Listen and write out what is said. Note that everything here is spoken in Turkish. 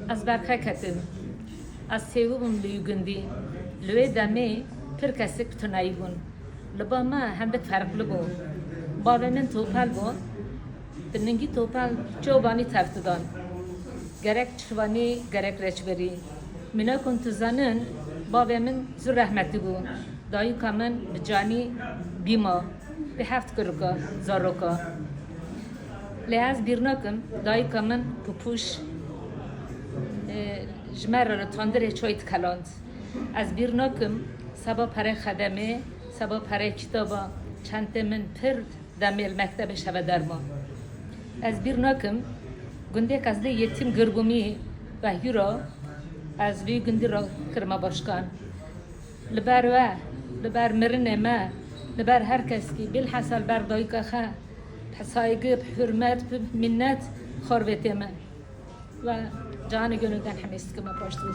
از برخه کتم از سیوم لیوگندی لوی دمی پر کسی کتنایی بون لبا ما هندک فرق لبو بابا من توپل بون دنگی توپل چوبانی تفتدان gerek çuvani gerek reçberi mina kuntu zanın baba min zur rahmetli bu dayı kamen bicani bima bir haft kırka zaroka lehaz bir nakım dayı kamen pupuş jmerra tandire çoyt kalant az bir nakım sabah para khademe sabah para kitaba çantemin pir demel mektebe şeve derma az bir nakım Gündek az de yetim gırbumi ve hüro az vi gündi ra kırma başkan. Liber ve liber mirine me liber herkes ki bilhassa ber dayıka ha saygı hürmet minnet xorvete me ve canı gönülden hemist kıma başlıyor.